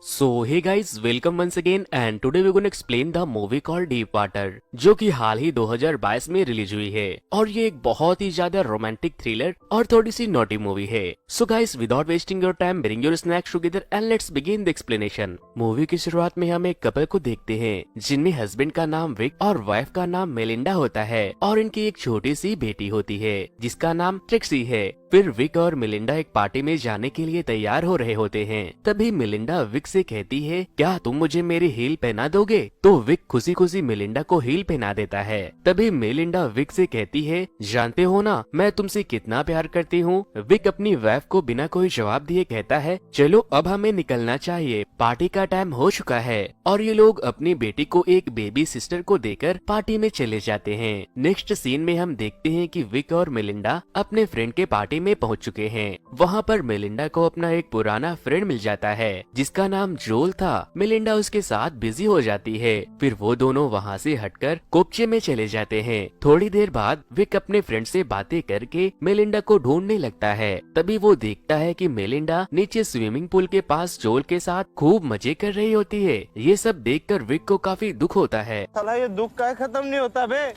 So hey guys, welcome once again and today we gonna explain the movie called deep water, जो कि हाल ही 2022 में release हुई है और ये एक बहुत ही ज्यादा रोमांटिक थ्रिलर और थोड़ी सी नॉटी मूवी है। So guys, without wasting your time, bring your snacks together and let's begin the explanation. Movie की शुरुआत में हम एक कपल को देखते हैं जिनमें हस्बैंड का नाम विक और वाइफ का नाम मेलिंडा होता है और इनकी एक छोटी सी बेटी होती है जिसका नाम ट्रिक्सी है। फिर विक और मेलिंडा एक पार्टी में जाने के लिए तैयार हो रहे होते हैं। तभी मेलिंडा विक से कहती है, क्या तुम मुझे मेरी हील पहना दोगे? तो विक खुशी खुशी मेलिंडा को हील पहना देता है। तभी मेलिंडा विक से कहती है, जानते हो ना मैं तुमसे कितना प्यार करती हूँ। विक अपनी वाइफ को बिना कोई जवाब दिए कहता है, चलो अब हमें निकलना चाहिए, पार्टी का टाइम हो चुका है। और ये लोग अपनी बेटी को एक बेबी सिस्टर को देकर पार्टी में चले जाते हैं। नेक्स्ट सीन में हम देखते हैं कि विक और मेलिंडा अपने फ्रेंड के पार्टी में पहुंच चुके हैं। वहां पर मेलिंडा को अपना एक पुराना फ्रेंड मिल जाता है जिसका नाम जोल था। मेलिंडा उसके साथ बिजी हो जाती है। फिर वो दोनों वहां से हटकर कोपचे में चले जाते हैं। थोड़ी देर बाद विक अपने फ्रेंड से बातें करके मेलिंडा को ढूंढने लगता है। तभी वो देखता है कि मेलिंडा नीचे स्विमिंग पूल के पास जोल के साथ खूब मजे कर रही होती है। ये सब देखकर विक को काफी दुख होता है। साला ये दुख का खत्म नहीं होता बे।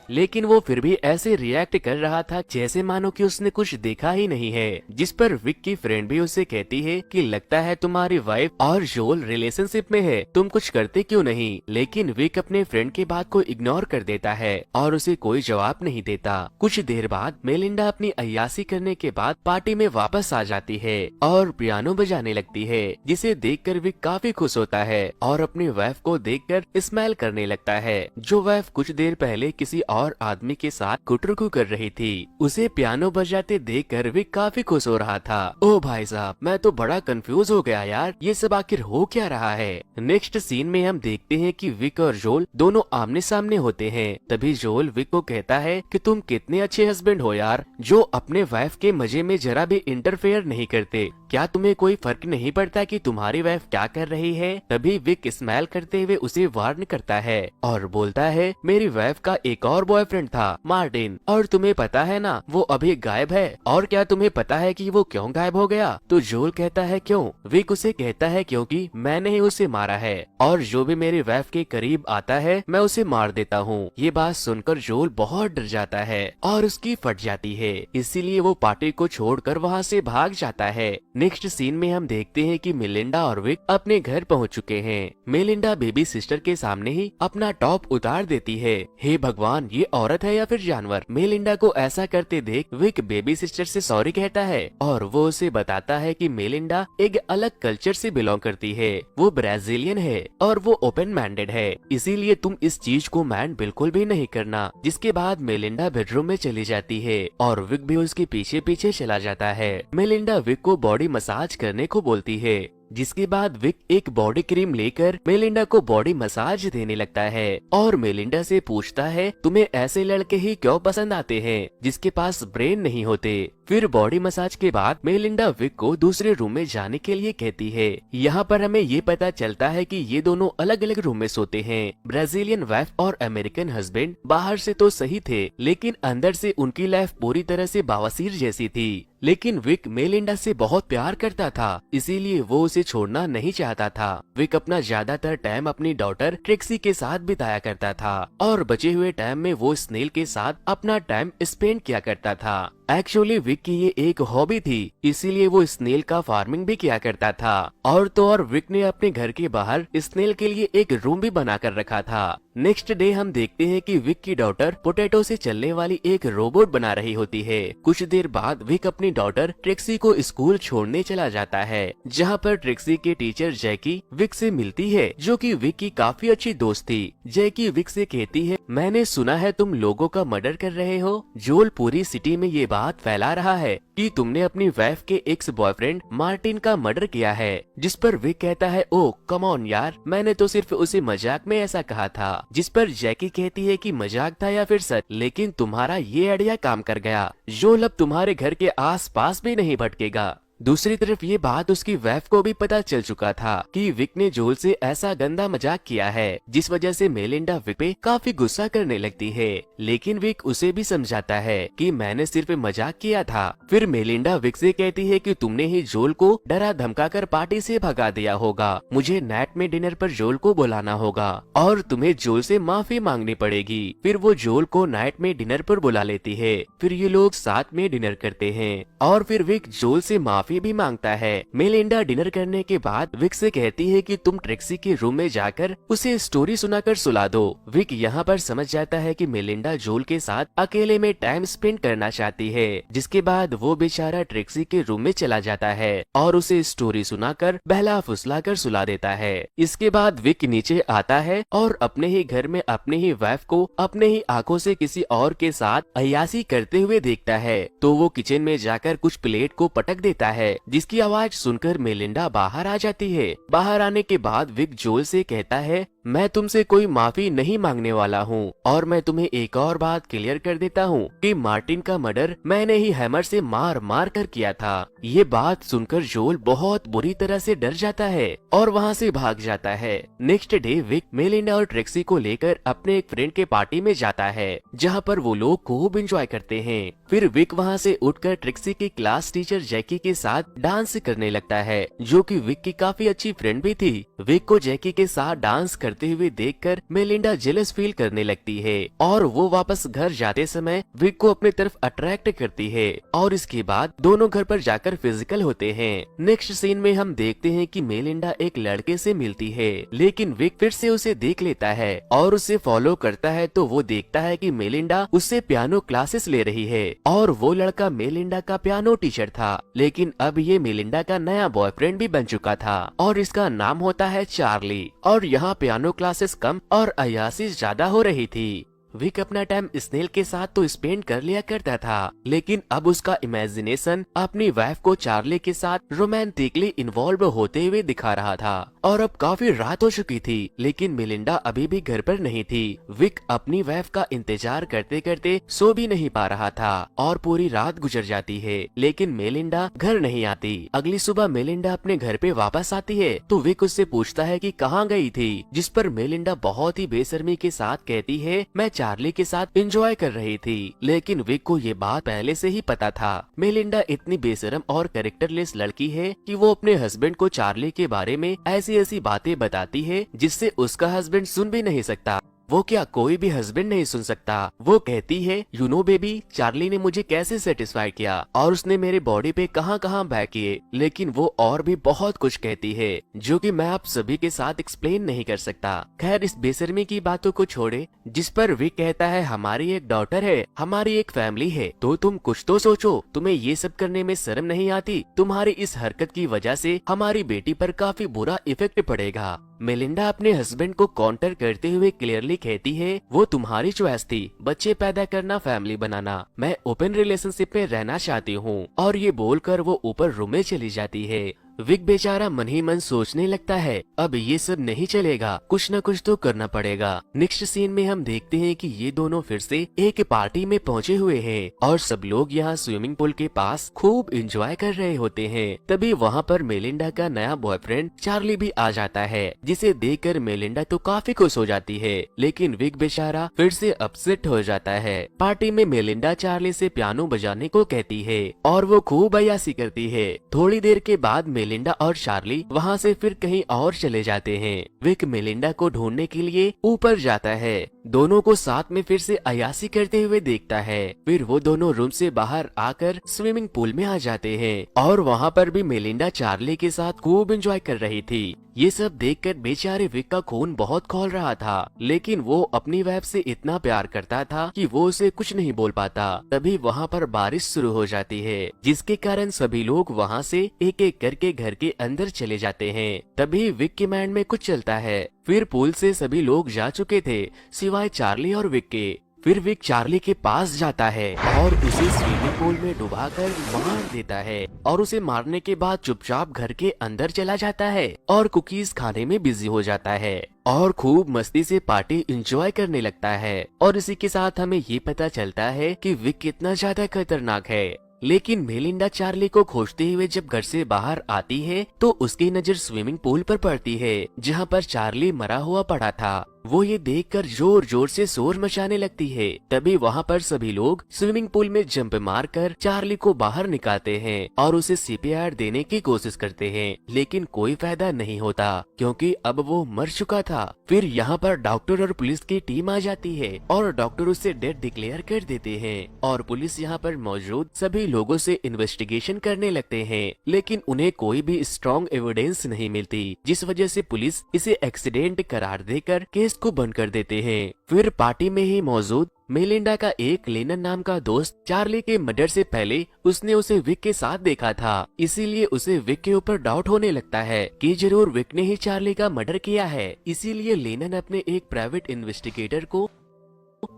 लेकिन वो फिर भी ऐसे रिएक्ट कर रहा था जैसे मानो कि उसने कुछ देखा ही नहीं है। जिस पर विक की फ्रेंड भी उसे कहती है कि लगता है तुम्हारी वाइफ और जोल रिलेशनशिप में है, तुम कुछ करते क्यों नहीं? लेकिन विक अपने फ्रेंड की बात को इग्नोर कर देता है और उसे कोई जवाब नहीं देता। कुछ देर बाद मेलिंडा अपनी अय्यासी करने के बाद पार्टी में वापस आ जाती है और पियानो बजाने लगती है, जिसे देखकर विक काफी खुश होता है और अपनी वाइफ को देखकर स्माइल करने लगता है। जो वाइफ कुछ देर पहले किसी और आदमी के साथ कुटरकू कर रही थी, उसे पियानो बजाते देखकर विक काफी खुश हो रहा था। ओ भाई साहब, मैं तो बड़ा कंफ्यूज हो गया यार, ये सब आखिर हो क्या रहा है? नेक्स्ट सीन में हम देखते हैं कि विक और जोल दोनों आमने सामने होते हैं। तभी जोल विक को कहता है कि तुम कितने अच्छे हस्बैंड हो यार, जो अपने वाइफ के मजे में जरा भी इंटरफेयर नहीं करते। क्या तुम्हें कोई फर्क नहीं पड़ता कि तुम्हारी वाइफ क्या कर रही है? तभी विक स्माइल करते हुए उसे वार्न करता है और बोलता है, मेरी वाइफ का एक और बॉयफ्रेंड था मार्टिन, और तुम्हें पता है ना वो अभी गायब है। और क्या तुम्हें पता है कि वो क्यों गायब हो गया? तो जोल कहता है, क्यों? विक उसे कहता है, क्योंकि मैंने ही उसे मारा है और जो भी मेरी वाइफ के करीब आता है मैं उसे मार देता हूँ। ये बात सुनकर जोल बहुत डर जाता है और उसकी फट जाती है, इसीलिए वो पार्टी को छोड़कर वहाँ से भाग जाता है। नेक्स्ट सीन में हम देखते हैं कि मेलिंडा और विक अपने घर पहुंच चुके हैं। मेलिंडा बेबी सिस्टर के सामने ही अपना टॉप उतार देती है। हे भगवान, ये औरत है या फिर जानवर? मेलिंडा को ऐसा करते देख विक बेबी सिस्टर से सॉरी कहता है और वो उसे बताता है कि मेलिंडा एक अलग कल्चर से बिलोंग करती है, वो ब्राजीलियन है और वो ओपन माइंडेड है, इसीलिए तुम इस चीज को माइंड बिल्कुल भी नहीं करना। जिसके बाद मेलिंडा बेडरूम में चली जाती है और विक भी उसके पीछे पीछे चला जाता है। मेलिंडा विक को बॉडी मसाज करने को बोलती है, जिसके बाद विक एक बॉडी क्रीम लेकर मेलिंडा को बॉडी मसाज देने लगता है और मेलिंडा से पूछता है, तुम्हें ऐसे लड़के ही क्यों पसंद आते हैं जिसके पास ब्रेन नहीं होते? फिर बॉडी मसाज के बाद मेलिंडा विक को दूसरे रूम में जाने के लिए कहती है। यहाँ पर हमें ये पता चलता है कि ये दोनों अलग अलग रूम में सोते हैं। ब्राजीलियन वाइफ और अमेरिकन हस्बैंड बाहर से तो सही थे, लेकिन अंदर से उनकी लाइफ पूरी तरह से बवासीर जैसी थी। लेकिन विक मेलिंडा से बहुत प्यार करता था, इसीलिए वो उसे छोड़ना नहीं चाहता था। विक अपना ज्यादातर टाइम अपनी डॉटर ट्रिक्सी के साथ बिताया करता था और बचे हुए टाइम में वो स्नेल के साथ अपना टाइम स्पेंड किया करता था। एक्चुअली विक की ये एक हॉबी थी, इसीलिए वो स्नेल का फार्मिंग भी किया करता था। और तो और विक ने अपने घर के बाहर स्नेल के लिए एक रूम भी बना कर रखा था। नेक्स्ट डे हम देखते हैं कि विक की डॉटर पोटैटो से चलने वाली एक रोबोट बना रही होती है। कुछ देर बाद विक अपनी डॉटर ट्रिक्सी को स्कूल छोड़ने चला जाता है, जहाँ पर ट्रिक्सी के टीचर जैकी विक से मिलती है, जो कि विक की काफी अच्छी दोस्त थी। जैकी विक से कहती है, मैंने सुना है तुम लोगों का मर्डर कर रहे हो। जोल पूरी सिटी में ये बात फैला रहा है कि तुमने अपनी वाइफ के एक्स बॉयफ्रेंड मार्टिन का मर्डर किया है। जिस पर विक कहता है, ओ कम ऑन यार, मैंने तो सिर्फ उसे मजाक में ऐसा कहा था। जिस पर जैकी कहती है कि मजाक था या फिर सच, लेकिन तुम्हारा ये आइडिया काम कर गया। जोल अब तुम्हारे घर के आस पास भी नहीं भटकेगा। दूसरी तरफ ये बात उसकी वाइफ को भी पता चल चुका था कि विक ने जोल से ऐसा गंदा मजाक किया है, जिस वजह से मेलिंडा विक पे काफी गुस्सा करने लगती है। लेकिन विक उसे भी समझाता है कि मैंने सिर्फ मजाक किया था। फिर मेलिंडा विक से कहती है कि तुमने ही जोल को डरा धमका कर पार्टी से भगा दिया होगा, मुझे नाइट में डिनर पर जोल को बुलाना होगा और तुम्हें जोल से माफी मांगनी पड़ेगी। फिर वो जोल को नाइट में डिनर पर बुला लेती है। फिर ये लोग साथ में डिनर करते हैं और फिर विक जोल से माफी भी मांगता है। मेलिंडा डिनर करने के बाद विक से कहती है कि तुम ट्रेक्सी के रूम में जाकर उसे स्टोरी सुनाकर सुला दो। विक यहाँ पर समझ जाता है कि मेलिंडा जोल के साथ अकेले में टाइम स्पेंड करना चाहती है, जिसके बाद वो बेचारा ट्रेक्सी के रूम में चला जाता है और उसे स्टोरी सुनाकर बहला फुसला कर सुला देता है। इसके बाद विक नीचे आता है और अपने ही घर में अपने ही वाइफ को अपने ही आंखों से किसी और के साथ अय्यासी करते हुए देखता है, तो वो किचन में जाकर कुछ प्लेट को पटक देता है, जिसकी आवाज सुनकर मेलिंडा बाहर आ जाती है। बाहर आने के बाद विक जोल से कहता है, मैं तुमसे कोई माफी नहीं मांगने वाला हूँ और मैं तुम्हें एक और बात क्लियर कर देता हूँ कि मार्टिन का मर्डर मैंने ही हैमर से मार मार कर किया था। ये बात सुनकर जोल बहुत बुरी तरह से डर जाता है और वहाँ से भाग जाता है। नेक्स्ट डे विक मेलिंडा और ट्रेक्सी को लेकर अपने एक फ्रेंड के पार्टी में जाता है, जहाँ पर वो लोग खूब एंजॉय करते हैं। फिर विक वहाँ से उठकर ट्रेक्सी की क्लास टीचर जैकी के साथ डांस करने लगता है, जो कि विक की काफी अच्छी फ्रेंड भी थी। विक को जैकी के साथ डांस करते हुए देखकर मेलिंडा जेलस फील करने लगती है और वो वापस घर जाते समय विक को अपने तरफ अट्रैक्ट करती है और इसके बाद दोनों घर पर जाकर फिजिकल होते हैं। नेक्स्ट सीन में हम देखते हैं कि मेलिंडा एक लड़के से मिलती है, लेकिन विक फिर से उसे देख लेता है और उसे फॉलो करता है, तो वो देखता है कि मेलिंडा उससे पियानो क्लासेस ले रही है और वो लड़का मेलिंडा का पियानो टीचर था। लेकिन अब ये मेलिंडा का नया बॉयफ्रेंड भी बन चुका था और इसका नाम होता है चार्ली। और यहाँ पियानो क्लासेस कम और अय्यासी ज्यादा हो रही थी। विक अपना टाइम स्नेल के साथ तो स्पेंड कर लिया करता था, लेकिन अब उसका इमेजिनेशन अपनी वाइफ को चार्ली के साथ रोमांटिकली इन्वॉल्व होते हुए दिखा रहा था। और अब काफी रात हो चुकी थी, लेकिन मेलिंडा अभी भी घर पर नहीं थी। विक अपनी वाइफ का इंतजार करते करते सो भी नहीं पा रहा था और पूरी रात गुजर जाती है, लेकिन मेलिंडा घर नहीं आती। अगली सुबह मेलिंडा अपने घर पे वापस आती है, तो विक उससे पूछता है कि कहाँ गई थी, जिस पर मेलिंडा बहुत ही बेशर्मी के साथ कहती है, मैं चार्ली के साथ एंजॉय कर रही थी। लेकिन विक को ये बात पहले से ही पता था। मेलिंडा इतनी बेशरम और कैरेक्टरलेस लड़की है कि वो अपने हस्बैंड को चार्ली के बारे में ऐसी बातें बताती है जिससे उसका हस्बैंड सुन भी नहीं सकता। वो क्या कोई भी हस्बैंड नहीं सुन सकता। वो कहती है, यू नो बेबी, चार्ली ने मुझे कैसे सेटिस्फाई किया और उसने मेरे बॉडी पे कहाँ कहाँ बैक किए। लेकिन वो और भी बहुत कुछ कहती है जो कि मैं आप सभी के साथ एक्सप्लेन नहीं कर सकता। खैर, इस बेशर्मी की बातों को छोड़े, जिस पर विक कहता है, हमारी एक डॉटर है, हमारी एक फैमिली है, तो तुम कुछ तो सोचो, तुम्हें ये सब करने में शर्म नहीं आती? तुम्हारी इस हरकत की वजह से हमारी बेटी पर काफी बुरा इफेक्ट पड़ेगा। मेलिंडा अपने हस्बैंड को काउंटर करते हुए क्लियरली कहती है, वो तुम्हारी चॉइस थी, बच्चे पैदा करना, फैमिली बनाना, मैं ओपन रिलेशनशिप में रहना चाहती हूँ। और ये बोलकर वो ऊपर रूम में चली जाती है। विक बेचारा मन ही मन सोचने लगता है, अब ये सब नहीं चलेगा, कुछ न कुछ तो करना पड़ेगा। नेक्स्ट सीन में हम देखते हैं कि ये दोनों फिर से एक पार्टी में पहुंचे हुए हैं और सब लोग यहाँ स्विमिंग पूल के पास खूब एंजॉय कर रहे होते हैं। तभी वहाँ पर मेलिंडा का नया बॉयफ्रेंड चार्ली भी आ जाता है, जिसे देखकर मेलिंडा तो काफी खुश हो जाती है, लेकिन विक बेचारा फिर से अपसेट हो जाता है। पार्टी में मेलिंडा चार्ली से पियानो बजाने को कहती है और वो खूब अय्यासी करती है। थोड़ी देर के बाद मेलिंडा और चार्ली वहाँ से फिर कहीं और चले जाते हैं। विक मेलिंडा को ढूंढने के लिए ऊपर जाता है, दोनों को साथ में फिर से अय्यासी करते हुए देखता है। फिर वो दोनों रूम से बाहर आकर स्विमिंग पूल में आ जाते हैं और वहाँ पर भी मेलिंडा चार्ली के साथ खूब एंजॉय कर रही थी। ये सब देखकर बेचारे विक का खून बहुत खौल रहा था, लेकिन वो अपनी वाइफ से इतना प्यार करता था कि वो उसे कुछ नहीं बोल पाता। तभी वहाँ पर बारिश शुरू हो जाती है, जिसके कारण सभी लोग वहाँ से एक एक करके घर के अंदर चले जाते हैं। तभी विक के माइंड में कुछ चलता है। फिर पूल से सभी लोग जा चुके थे सिवाय चार्ली और विक के। फिर विक चार्ली के पास जाता है और उसे स्विमिंग पूल में डुबाकर मार देता है और उसे मारने के बाद चुपचाप घर के अंदर चला जाता है और कुकीज खाने में बिजी हो जाता है और खूब मस्ती से पार्टी एंजॉय करने लगता है। और इसी के साथ हमें ये पता चलता है कि विक कितना ज्यादा खतरनाक है। लेकिन मेलिंडा चार्ली को खोजते हुए जब घर से बाहर आती है तो उसकी नजर स्विमिंग पूल पर पड़ती है जहाँ पर चार्ली मरा हुआ पड़ा था। वो ये देखकर जोर जोर से शोर मचाने लगती है। तभी वहाँ पर सभी लोग स्विमिंग पूल में जंप मारकर चार्ली को बाहर निकालते हैं और उसे सीपीआर देने की कोशिश करते हैं, लेकिन कोई फायदा नहीं होता क्योंकि अब वो मर चुका था। फिर यहाँ पर डॉक्टर और पुलिस की टीम आ जाती है और डॉक्टर उसे डेड डिक्लेयर कर देते हैं और पुलिस यहाँ पर मौजूद सभी लोगों से इन्वेस्टिगेशन करने लगते हैं, लेकिन उन्हें कोई भी स्ट्रॉन्ग एविडेंस नहीं मिलती, जिस वजह से पुलिस इसे एक्सीडेंट करार देकर केस को बंद कर देते हैं। फिर पार्टी में ही मौजूद मेलिंडा का एक लेनन नाम का दोस्त चार्ली के मर्डर से पहले उसने उसे विक के साथ देखा था, इसीलिए उसे विक के ऊपर डाउट होने लगता है कि जरूर विक ने ही चार्ली का मर्डर किया है। इसीलिए लेनन अपने एक प्राइवेट इन्वेस्टिगेटर को,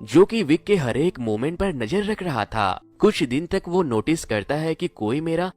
जो कि विक के हर एक मोमेंट पर नजर रख रहा था, कुछ दिन तक वो नोटिस करता है कि कोई मेरा।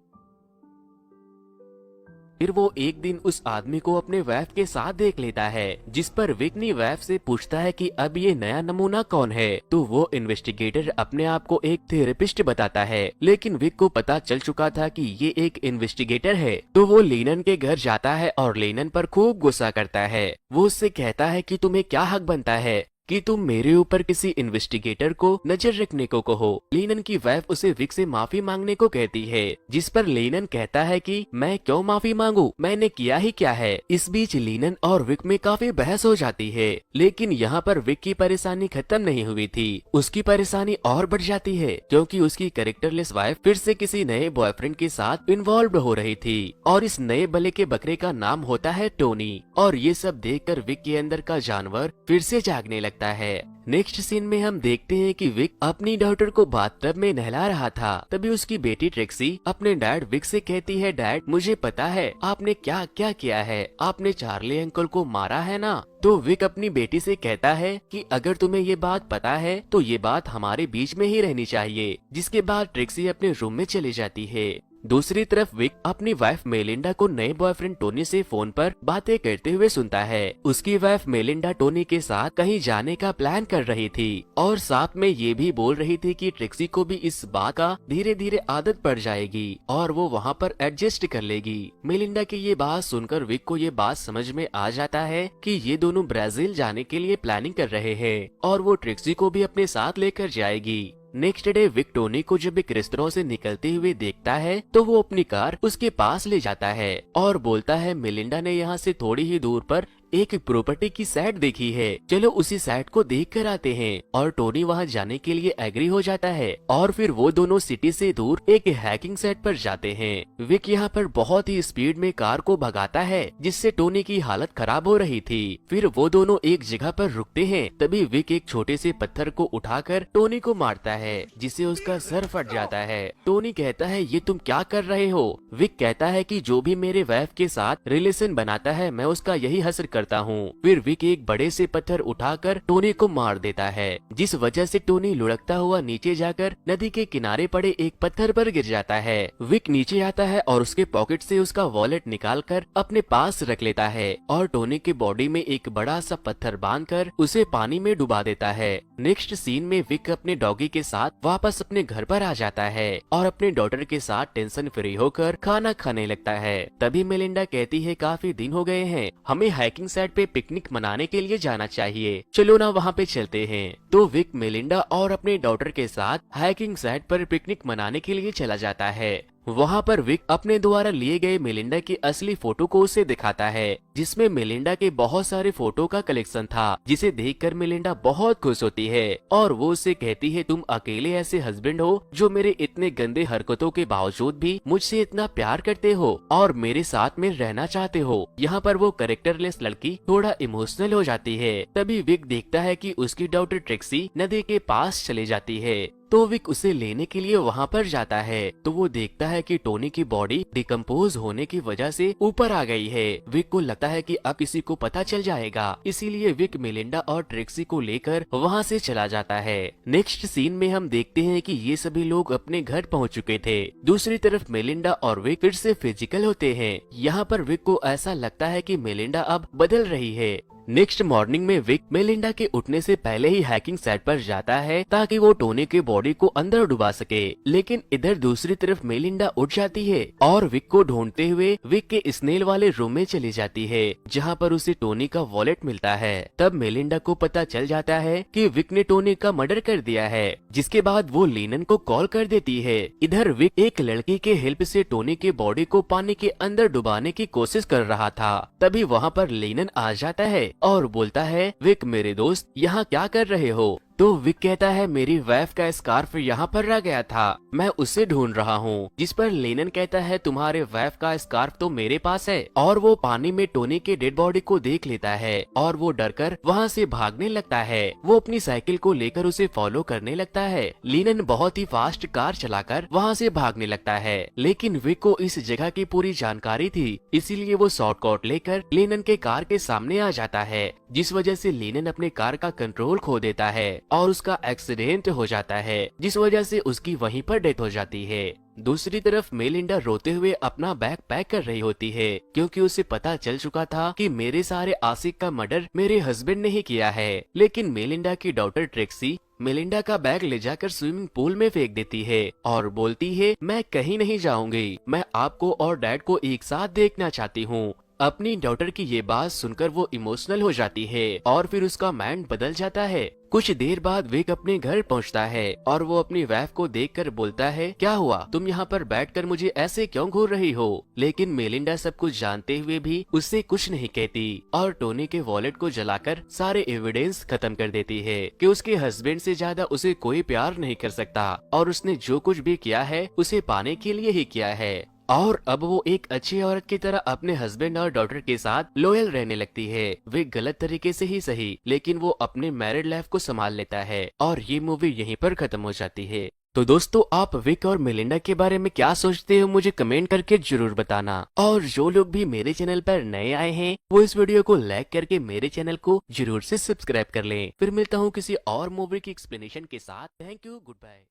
फिर वो एक दिन उस आदमी को अपने वाइफ के साथ देख लेता है, जिस पर विक ने वाइफ से पूछता है कि अब ये नया नमूना कौन है। तो वो इन्वेस्टिगेटर अपने आप को एक थेरेपिस्ट बताता है, लेकिन विक को पता चल चुका था कि ये एक इन्वेस्टिगेटर है। तो वो लेनन के घर जाता है और लेनन पर खूब गुस्सा करता है। वो उससे कहता है कि तुम्हें क्या हक बनता है कि तुम मेरे ऊपर किसी इन्वेस्टिगेटर को नजर रखने को कहो। लेनन की वाइफ उसे विक से माफी मांगने को कहती है, जिस पर लेनन कहता है कि मैं क्यों माफी मांगू, मैंने किया ही क्या है। इस बीच लेनन और विक में काफी बहस हो जाती है, लेकिन यहाँ पर विक की परेशानी खत्म नहीं हुई थी, उसकी परेशानी और बढ़ जाती है क्योंकि उसकी कैरेक्टरलेस वाइफ फिर से किसी नए बॉयफ्रेंड के साथ इन्वॉल्व हो रही थी और इस नए बले के बकरे का नाम होता है टोनी। और ये सब देखकर विक के अंदर का जानवर फिर से जागने लगता है। नेक्स्ट सीन में हम देखते हैं कि विक अपनी डॉटर को बाथटब में नहला रहा था। तभी उसकी बेटी ट्रिक्सी अपने डैड विक से कहती है, डैड मुझे पता है आपने क्या क्या किया है, आपने चार्ली अंकल को मारा है ना। तो विक अपनी बेटी से कहता है कि अगर तुम्हें ये बात पता है तो ये बात हमारे बीच में ही रहनी चाहिए। जिसके बाद ट्रिक्सी अपने रूम में चली जाती है। दूसरी तरफ विक अपनी वाइफ मेलिंडा को नए बॉयफ्रेंड टोनी से फोन पर बातें करते हुए सुनता है। उसकी वाइफ मेलिंडा टोनी के साथ कहीं जाने का प्लान कर रही थी और साथ में ये भी बोल रही थी कि ट्रिक्सी को भी इस बात का धीरे धीरे आदत पड़ जाएगी और वो वहाँ पर एडजस्ट कर लेगी। मेलिंडा की ये बात सुनकर विक को ये बात समझ में आ जाता है कि ये दोनों ब्राजील जाने के लिए प्लानिंग कर रहे हैं और वो ट्रिक्सी को भी अपने साथ लेकर जाएगी। नेक्स्ट डे विक टोनी को जब एक रेस्तरां से निकलते हुए देखता है तो वो अपनी कार उसके पास ले जाता है और बोलता है, मेलिंडा ने यहाँ से थोड़ी ही दूर पर एक प्रॉपर्टी की साइट देखी है, चलो उसी साइट को देख कर आते हैं। और टोनी वहाँ जाने के लिए एग्री हो जाता है और फिर वो दोनों सिटी से दूर एक हैकिंग साइट पर जाते हैं। विक यहाँ पर बहुत ही स्पीड में कार को भगाता है, जिससे टोनी की हालत खराब हो रही थी। फिर वो दोनों एक जगह पर रुकते हैं। तभी विक एक छोटे से पत्थर को उठाकर टोनी को मारता है, जिससे उसका सर फट जाता है। टोनी कहता है, ये तुम क्या कर रहे हो। विक कहता है कि जो भी मेरे वाइफ के साथ रिलेशन बनाता है मैं उसका यही हश्र करता हूँ। फिर विक एक बड़े से पत्थर उठाकर टोनी को मार देता है, जिस वजह से टोनी लुढ़कता हुआ नीचे जाकर नदी के किनारे पड़े एक पत्थर पर गिर जाता है। विक नीचे आता है और उसके पॉकेट से उसका वॉलेट निकालकर अपने पास रख लेता है और टोनी के बॉडी में एक बड़ा सा पत्थर बांधकर उसे पानी में डुबा देता है। नेक्स्ट सीन में विक अपने डॉगी के साथ वापस अपने घर पर आ जाता है और अपने डॉटर के साथ टेंशन फ्री होकर खाना खाने लगता है। तभी मेलिंडा कहती है, काफी दिन हो गए हैं, हमें हाइकिंग साइट पे पिकनिक मनाने के लिए जाना चाहिए, चलो ना वहाँ पे चलते हैं। तो विक मेलिंडा और अपने डॉटर के साथ हाइकिंग साइट पर पिकनिक मनाने के लिए चला जाता है। वहाँ पर विक अपने द्वारा लिए गए मेलिंडा की असली फोटो को उसे दिखाता है, जिसमें मेलिंडा के बहुत सारे फोटो का कलेक्शन था, जिसे देखकर मेलिंडा बहुत खुश होती है और वो उसे कहती है, तुम अकेले ऐसे हस्बैंड हो जो मेरे इतने गंदे हरकतों के बावजूद भी मुझसे इतना प्यार करते हो और मेरे साथ में रहना चाहते हो। यहाँ पर वो कैरेक्टरलेस लड़की थोड़ा इमोशनल हो जाती है। तभी विक देखता है कि उसकी डॉटर ट्रिक्सी नदी के पास चली जाती है, तो विक उसे लेने के लिए वहाँ पर जाता है। तो वो देखता है कि टोनी की बॉडी डिकम्पोज होने की वजह से ऊपर आ गई है। विक को लगता है कि अब किसी को पता चल जाएगा, इसीलिए विक मेलिंडा और ट्रिक्सी को लेकर वहाँ से चला जाता है। नेक्स्ट सीन में हम देखते हैं कि ये सभी लोग अपने घर पहुँच चुके थे। दूसरी तरफ मेलिंडा और विक फिर से फिजिकल होते हैं। यहाँ पर विक को ऐसा लगता है कि मेलिंडा अब बदल रही है। नेक्स्ट मॉर्निंग में विक मेलिंडा के उठने से पहले ही हैकिंग साइट पर जाता है ताकि वो टोनी के बॉडी को अंदर डुबा सके, लेकिन इधर दूसरी तरफ मेलिंडा उठ जाती है और विक को ढूंढते हुए विक के स्नेल वाले रूम में चली जाती है जहाँ पर उसे टोनी का वॉलेट मिलता है। तब मेलिंडा को पता चल जाता है कि विक ने टोनी का मर्डर कर दिया है, जिसके बाद वो लीनन को कॉल कर देती है। इधर विक एक लड़की के हेल्प से टोनी के बॉडी को पानी के अंदर डुबाने की कोशिश कर रहा था। तभी वहाँ पर लीनन आ जाता है और बोलता है, विक मेरे दोस्त यहाँ क्या कर रहे हो? तो विक कहता है, मेरी वाइफ का स्कार्फ यहाँ पर रह गया था, मैं उसे ढूंढ रहा हूँ। जिस पर लेनन कहता है, तुम्हारे वाइफ का स्कार्फ तो मेरे पास है। और वो पानी में टोनी के डेड बॉडी को देख लेता है और वो डरकर वहाँ से भागने लगता है। वो अपनी साइकिल को लेकर उसे फॉलो करने लगता है। लेनन बहुत ही फास्ट कार चलाकर वहाँ से भागने लगता है, लेकिन विक को इस जगह की पूरी जानकारी थी, इसीलिए वो शॉर्टकट लेकर लेनन के कार के सामने आ जाता है, जिस वजह से लेनन अपने कार का कंट्रोल खो देता है और उसका एक्सीडेंट हो जाता है, जिस वजह से उसकी वहीं पर डेथ हो जाती है। दूसरी तरफ मेलिंडा रोते हुए अपना बैग पैक कर रही होती है, क्योंकि उसे पता चल चुका था कि मेरे सारे आशिक का मर्डर मेरे हस्बैंड ने ही किया है। लेकिन मेलिंडा की डॉटर ट्रेक्सी मेलिंडा का बैग ले जाकर स्विमिंग पूल में फेंक देती है और बोलती है, मैं कहीं नहीं जाऊंगी, मैं आपको और डैड को एक साथ देखना चाहती हूँ। अपनी डॉटर की ये बात सुनकर वो इमोशनल हो जाती है और फिर उसका माइंड बदल जाता है। कुछ देर बाद विक अपने घर पहुंचता है और वो अपनी वाइफ को देखकर बोलता है, क्या हुआ, तुम यहाँ पर बैठकर मुझे ऐसे क्यों घूर रही हो? लेकिन मेलिंडा सब कुछ जानते हुए भी उससे कुछ नहीं कहती और टोनी के वॉलेट को जलाकर सारे एविडेंस खत्म कर देती है कि उसके हस्बैंड से ज्यादा उसे कोई प्यार नहीं कर सकता और उसने जो कुछ भी किया है उसे पाने के लिए ही किया है। और अब वो एक अच्छी औरत की तरह अपने हस्बैंड और डॉटर के साथ लॉयल रहने लगती है। वे गलत तरीके से ही सही, लेकिन वो अपने मैरिड लाइफ को संभाल लेता है और ये मूवी यहीं पर खत्म हो जाती है। तो दोस्तों, आप विक और मेलिंडा के बारे में क्या सोचते हो मुझे कमेंट करके जरूर बताना। और जो लोग भी मेरे चैनल पर नए आए हैं वो इस वीडियो को लाइक करके मेरे चैनल को जरूर से सब्सक्राइब कर लें। फिर मिलता हूँ किसी और मूवी की एक्सप्लेनेशन के साथ। Thank you, good bye.